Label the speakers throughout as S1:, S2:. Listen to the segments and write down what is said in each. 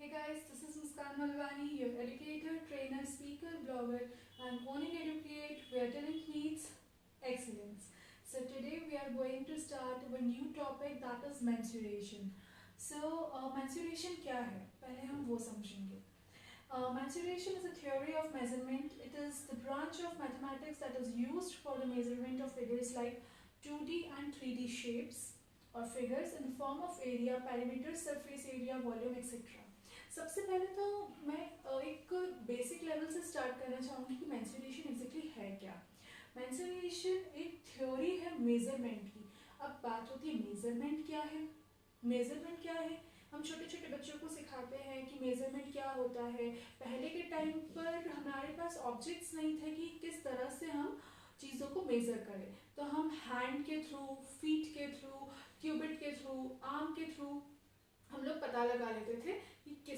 S1: Hey guys, this is Muskan Malwani, your educator, trainer, speaker, blogger, and owning educate where talent meets excellence. So today we are going to start a new topic, that is mensuration. So mensuration क्या है? पहले हम वो समझेंगे. Mensuration is a theory of measurement. It is the branch of mathematics that is used for the measurement of figures like 2D and 3D shapes or figures in the form of area, perimeter, surface area, volume, etc. सबसे पहले तो मैं एक basic level से start करना चाहूँगी कि mensuration exactly है क्या. मेंसुरेशन एक थ्योरी है मेजरमेंट की. अब बात होती है मेजरमेंट क्या है. मेजरमेंट क्या है, हम छोटे छोटे बच्चों को सिखाते हैं कि मेजरमेंट क्या होता है. पहले के टाइम पर हमारे पास ऑब्जेक्ट्स नहीं थे कि किस तरह से हम चीज़ों को मेज़र करें. तो हम हैंड के थ्रू, फीट के थ्रू, क्यूबिट के थ्रू, आर्म के थ्रू हम लोग पता लगा लेते थे कि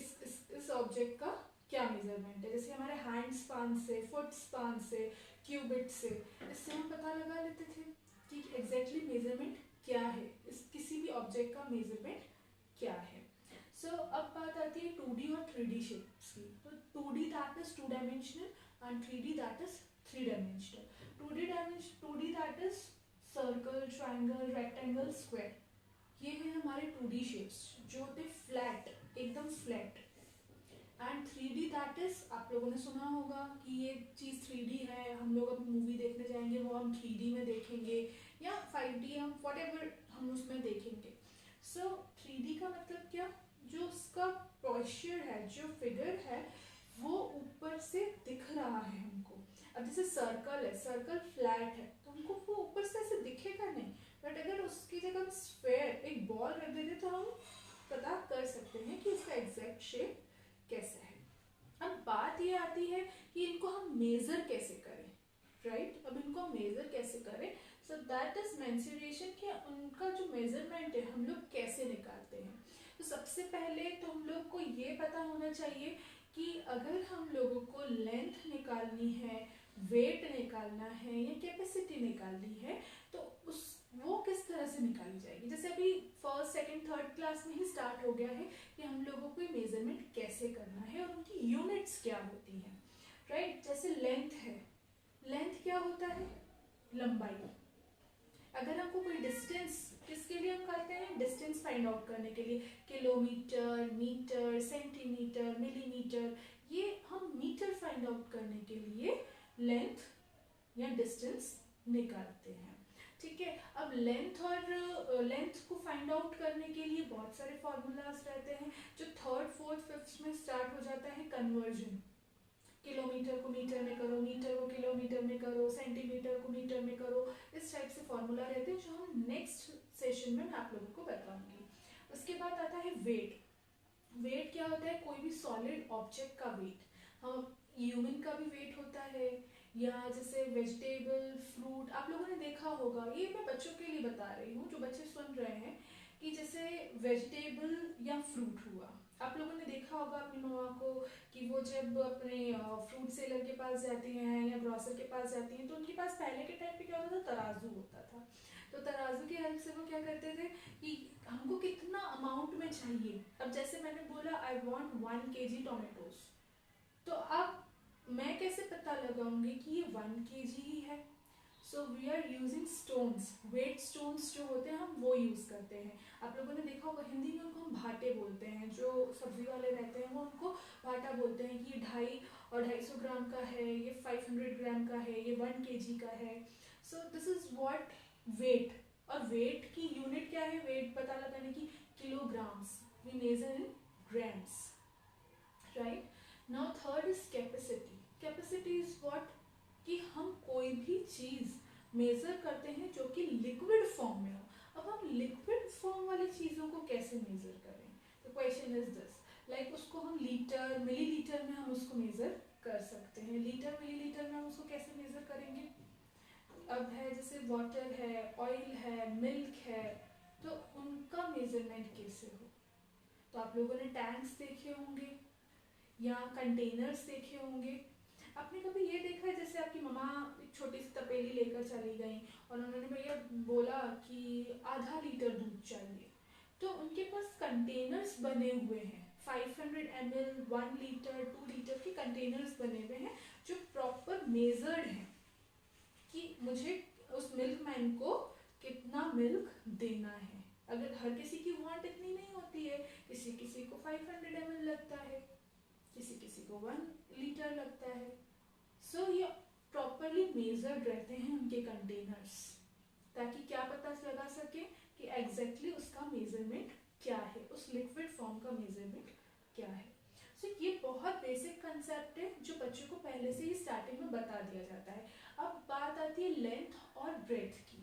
S1: इस ऑब्जेक्ट का क्या मेजरमेंट है. जैसे हमारे हैंड स्पान से, फुट स्पान से, क्यूबिट से, इससे हम पता लगा लेते थे कि एग्जैक्टली मेजरमेंट क्या है, इस किसी भी ऑब्जेक्ट का मेजरमेंट क्या है. सो अब बात आती है 2D और 3D शेप्स की. तो 2D that is 2 dimensional and 3D that is 3 dimensional. 2D that is circle, triangle, rectangle, square. ये है हमारे 2D शेप्स जो होते फ्लैट, एकदम flat. And 3D that is, आप लोगों ने सुना होगा कि ये चीज़ 3D है, हम लोग अब मूवी देखने जाएंगे वो हम 3D में देखेंगे, या 5D हम व्हाटएवर हम उसमें देखेंगे. सो 3D का मतलब क्या, जो उसका पोस्चर है, जो फिगर है वो ऊपर से दिख रहा है हमको. अब जैसे सर्कल है, सर्कल फ्लैट है तो हमको वो ऊपर से ऐसे दिखेगा नहीं. बट अगर उसकी जगह हम स्फेयर, एक बॉल रख देते तो हम पता कर सकते हैं कि इसका एग्जैक्ट शेप कैसा है. अब बात ये आती है कि इनको हम मेजर कैसे करें. राइट, अब इनको मेजर कैसे करें. सो दैट इज मेंसुरेशन, कि उनका जो मेजरमेंट है हम लोग कैसे निकालते हैं. तो सबसे पहले तो हम लोग को ये पता होना चाहिए कि अगर हम लोगों को लेंथ निकालनी है, वेट निकालना है या कैपेसिटी निकालनी है तो उस वो किस तरह से निकाली जाएगी. जैसे अभी फर्स्ट, सेकंड, थर्ड क्लास में ही स्टार्ट हो गया है कि हम लोगों को मेजरमेंट कैसे करना है और उनकी यूनिट्स क्या होती हैं. राइट, जैसे लेंथ है, लेंथ क्या होता है, लंबाई. अगर हमको कोई डिस्टेंस, किसके लिए हम करते हैं, डिस्टेंस फाइंड आउट करने के लिए, किलोमीटर, मीटर, सेंटीमीटर, मिलीमीटर, ये हम मीटर फाइंड आउट करने के लिए लेंथ या डिस्टेंस निकालते हैं. ठीक है. अब लेंथ और लेंथ को फाइंड आउट करने के लिए बहुत सारे फॉर्मूलाज रहते हैं. जो थर्ड, फोर्थ, फिफ्थ में स्टार्ट हो जाता है कन्वर्जन. किलोमीटर को मीटर में करो, मीटर को किलोमीटर में करो, सेंटीमीटर को मीटर में करो. इस टाइप से फॉर्मूला रहते हैं जो हम नेक्स्ट सेशन में मैं आप लोगों को बताऊंगी. उसके बाद आता है वेट. वेट क्या होता है, कोई भी सॉलिड ऑब्जेक्ट का वेट. हम ह्यूमन का भी वेट होता है, या जैसे वेजिटेबल, फ्रूट, आप लोगों ने देखा होगा, ये मैं बच्चों के लिए बता रही हूँ जो बच्चे सुन रहे हैं, कि जैसे वेजिटेबल या फ्रूट हुआ, आप लोगों ने देखा होगा अपनी मम्मा को कि वो जब अपने फ्रूट सेलर के पास जाती हैं या ग्रोसर के पास जाती हैं तो उनके पास पहले के टाइम पे क्या होता था, तराजू होता था. तो तराजू की हेल्प से वो क्या करते थे कि हमको कितना अमाउंट में चाहिए. अब जैसे मैंने बोला आई वांट 1 kg टोमेटोज, तो अब मैं कैसे पता लगाऊंगी कि ये 1 kg ही है. So we are using stones, weight stones जो होते हैं हम वो यूज करते हैं. आप लोगों ने देखा होगा हिंदी में उनको हम भाटे बोलते हैं. जो सब्जी वाले रहते हैं वो उनको भाटा बोलते हैं कि ये 250 और 250 ग्राम का है, ये 500 ग्राम का है, ये 1 kg का है. So this is what weight. और वेट की यूनिट क्या है, वेट पता लगाने की, kilograms. We measure in grams. Right. Now third is capacity. Capacity is what, कि हम कोई भी चीज मेजर करते हैं जो कि लिक्विड फॉर्म में हो. अब हम लिक्विड फॉर्म वाली चीजों को कैसे मेजर करें. The question is this. Like उसको हम लीटर, मिलीलीटर में हम उसको मेजर कर सकते हैं. लीटर, मिलीलीटर में हम उसको कैसे मेजर करेंगे. अब है जैसे वाटर है, ऑयल है, मिल्क है, तो उनका मेजरमेंट कैसे हो. तो आप लोगों ने टैंक्स देखे होंगे या कंटेनर्स देखे होंगे. आपने कभी ये देखा है जैसे आपकी मम्मा एक छोटी सी तपेली लेकर चली गई और उन्होंने भैया बोला कि आधा लीटर दूध चाहिए, तो उनके पास कंटेनर्स बने हुए हैं 500 ml, 1 लीटर, 2 लीटर के कंटेनर्स बने हुए हैं जो प्रॉपर मेजर्ड हैं कि मुझे उस मिल्क मैन को कितना मिल्क देना है। अगर हर किसी की वांट इतनी नहीं होती है, किसी किसी को 500 ml लगता है, किसी किसी को 1 लीटर लगता है। सो ये प्रॉपरली मेजर्ड रहते हैं उनके कंटेनर्स, ताकि क्या पता लगा सके कि एग्जैक्टली उसका मेजरमेंट क्या है, उस लिक्विड फॉर्म का मेजरमेंट क्या है। सो ये बहुत बेसिक कंसेप्ट है जो बच्चों को पहले से ही स्टार्टिंग में बता दिया जाता है। अब बात आती है लेंथ और ब्रेथ की।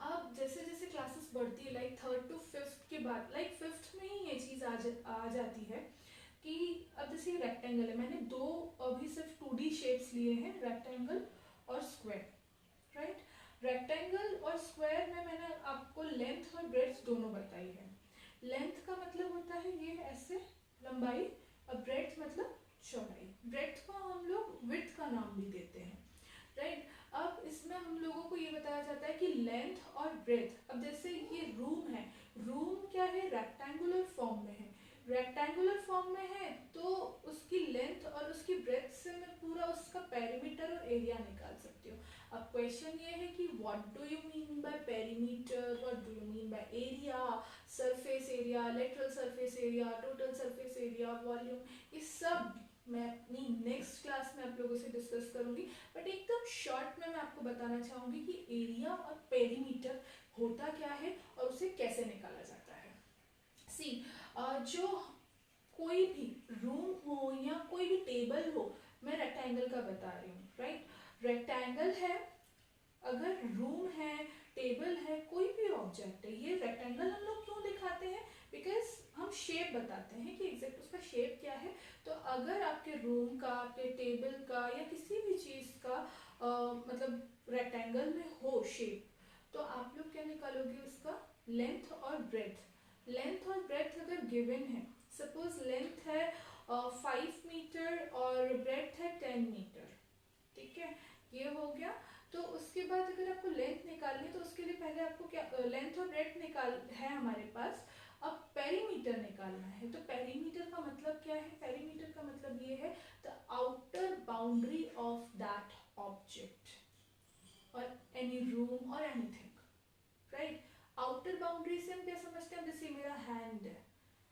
S1: अब जैसे जैसे क्लासेस बढ़ती है, लाइक 3rd to 5th के बाद, लाइक 5th में ही ये चीज़ आ जाती है कि अब जैसे रेक्टेंगल है, मैंने दो अभी सिर्फ 2D शेप्स लिए हैं, रेक्टेंगल और स्क्वायर, राइट। रेक्टेंगल और स्क्वायर में मैंने आपको लेंथ और ब्रेड्थ दोनों बताई है। लेंथ का मतलब होता है ये ऐसे लंबाई, और ब्रेड्थ मतलब चौड़ाई। ब्रेड्थ को हम लोग विड्थ का नाम भी देते हैं, राइट। अब इसमें हम लोगों को ये बताया जाता है कि लेंथ और ब्रेड्थ, अब जैसे ये रूम है, रूम क्या है, रेक्टेंगुलर फॉर्म में है। रेक्टेंगुलर फॉर्म में है तो उसकी लेंथ और उसकी ब्रेड्थ से मैं पूरा उसका पेरीमीटर और एरिया निकाल सकती हूँ। अब क्वेश्चन ये है कि what do you mean by perimeter, what do you mean by area, surface area, lateral surface area, total surface area, volume, ये सब मैं अपनी नेक्स्ट क्लास में आप लोगों से डिस्कस करूंगी। बट एकदम शॉर्ट में मैं आपको बताना चाहूंगी कि एरिया और पेरीमीटर होता क्या है और उसे कैसे निकाला जाता है। सी जो कोई भी रूम हो या कोई भी टेबल हो, मैं रेक्टेंगल का बता रही हूँ, राइट। रेक्टेंगल है, अगर रूम है, टेबल है, कोई भी ऑब्जेक्ट है, ये रेक्टेंगल हम लोग क्यों दिखाते हैं, बिकॉज हम शेप बताते हैं कि एग्जैक्ट उसका शेप क्या है। तो अगर आपके रूम का, आपके टेबल का या किसी भी चीज का मतलब रेक्टेंगल में हो शेप, तो आप लोग क्या निकालोगे, उसका लेंथ और ब्रेड्थ। लेंथ और ब्रेड्थ अगर गिवन है, सपोज लेंथ है 5 मीटर और ब्रेड्थ है 10 मीटर, ठीक है, ये हो गया। तो उसके बाद अगर आपको लेंथ निकालनी है तो उसके लिए पहले आपको क्या, लेंथ और ब्रेड्थ निकाल है हमारे पास, अब पेरीमीटर निकालना है। तो पेरीमीटर का मतलब क्या है, पेरीमीटर का मतलब ये है the outer boundary of that object और एनी रूम और एनीथिंग, राइट। आउटर बाउंड्री से हम क्या समझते हैं, जैसे मेरा हैंड है,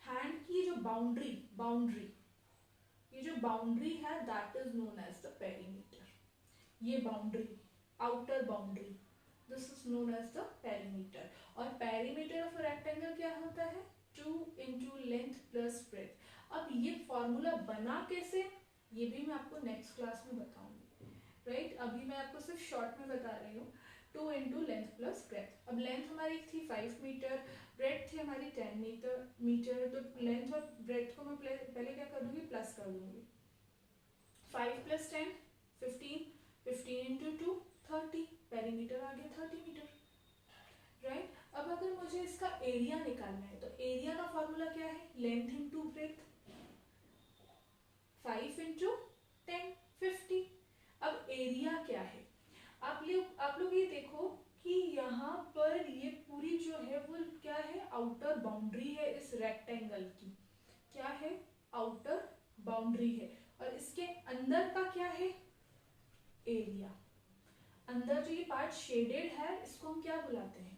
S1: हैंड की जो बाउंड्री ये जो बाउंड्री है that is known as the perimeter. ये boundary, outer boundary, this is known as the perimeter. और पेरीमीटर ऑफ रेक्टेंगल क्या होता है, 2 into लेंथ प्लस ब्रेड्थ। अब ये फॉर्मूला बना कैसे, ये भी मैं आपको नेक्स्ट क्लास में बताऊंगी, राइट। अभी मैं आपको सिर्फ शॉर्ट में बता रही हूँ, 2 into लेंथ प्लस ब्रेड्थ। अब लेंथ हमारी थी 5 मीटर, ब्रेड्थ थी हमारी 10 मीटर, तो लेंथ और ब्रेड्थ को मैं पहले क्या कर दूंगी, प्लस कर दूंगी। 5 + 10 15, 15 into 2 30, पेरीमीटर आ गया 30 मीटर, राइट। अब अगर मुझे इसका एरिया निकालना है तो एरिया का फॉर्मूला क्या है, लेंथ इंटू ब्रेड्थ, 5 into 10 50। अब एरिया क्या है, आप लोग ये देखो कि यहाँ पर ये पूरी जो है वो क्या है, आउटर बाउंड्री है इस रेक्टेंगल की, क्या है, आउटर बाउंड्री है। और इसके अंदर का क्या है, एरिया। अंदर जो ये पार्ट शेडेड है इसको हम क्या बुलाते हैं,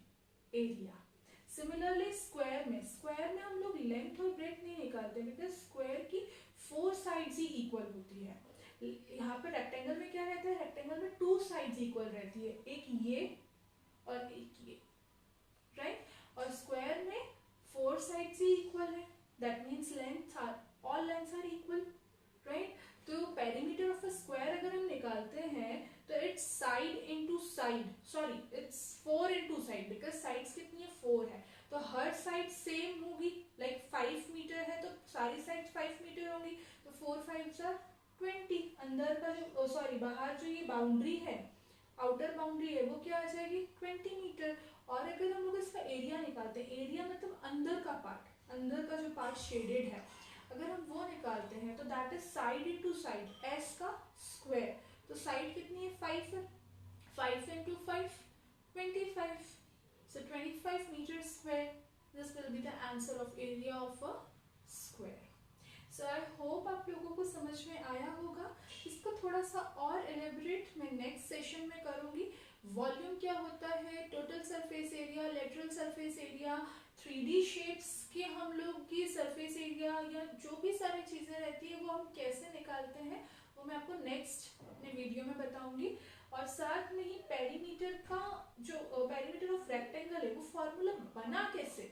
S1: एरिया। सिमिलरली स्क्वायर में हम लोग लेंथ और ब्रेड्थ नहीं निकालते बिकॉज स्क्वायर की 4 साइड्स ही इक्वल होती है। यहाँ पे रेक्टेंगल में क्या रहता है, रेक्टेंगल में 2 साइड्स इक्वल रहती है, एक ये और एक ये, राइट। और स्क्वायर में 4 साइड्स ही इक्वल है, that means all lengths are equal, right. तो पेरीमीटर ऑफ अ स्क्वायर अगर हम निकालते हैं तो it's side into side, sorry it's 4 into side, because sides कितनी है, 4 है, तो हर साइड सेम होगी। लाइक 5 मीटर है तो सारी साइड 5 मीटर होंगी, तो 4 5 are 20। अंदर का जो सॉरी बाहर जो ये बाउंड्री है, आउटर बाउंड्री है, वो क्या आ जाएगी, 20 मीटर। और अगर हम लोग इसका एरिया निकालते हैं, एरिया मतलब अंदर का पार्ट, अंदर का जो पार्ट शेडेड है, अगर हम वो निकालते हैं तो that is side into side, S का स्क्वायर। तो साइड कितनी है, 5 है, 5 into 5 25, so 25 meters square, this will be the answer of area of a square. So I hope आप लोगों को समझ में आया होगा। इसको थोड़ा सा और एलेबरेट मैं नेक्स्ट सेशन में करूँगी। वॉल्यूम क्या होता है, total surface area, lateral surface area, 3D shapes के हम लोग की सरफेस एरिया या जो भी सारी चीज़ें रहती है वो हम कैसे निकालते हैं वो मैं आपको नेक्स्ट अपने वीडियो में बताऊंगी। और साथ में ही पेरीमीटर का जो पेरीमीटर ऑफ रेक्टेंगल है वो फॉर्मूला बना कैसे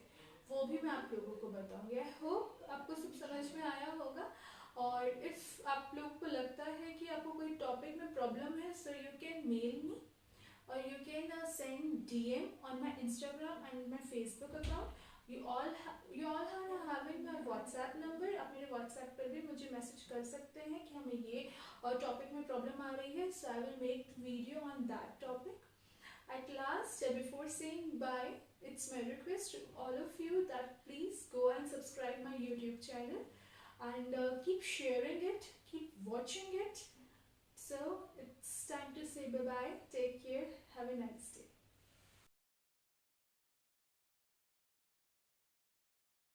S1: वो भी मैं आप लोगों को बताऊंगी। आई होप आपको सब समझ में आया होगा। और इफ आप लोगों को लगता है कि आपको कोई टॉपिक में प्रॉब्लम है, so you can mail me or you can send DM on my Instagram and my Facebook account. You all are having my WhatsApp number. आप मेरे WhatsApp पर भी मुझे मैसेज कर सकते हैं कि हमें ये टॉपिक में प्रॉब्लम आ रही है, so I will make video on that topic. At last, before saying bye, it's my request to all of you that please go and subscribe my YouTube channel and keep sharing it, keep watching it. So it's time to say bye bye. Take care. Have a nice day.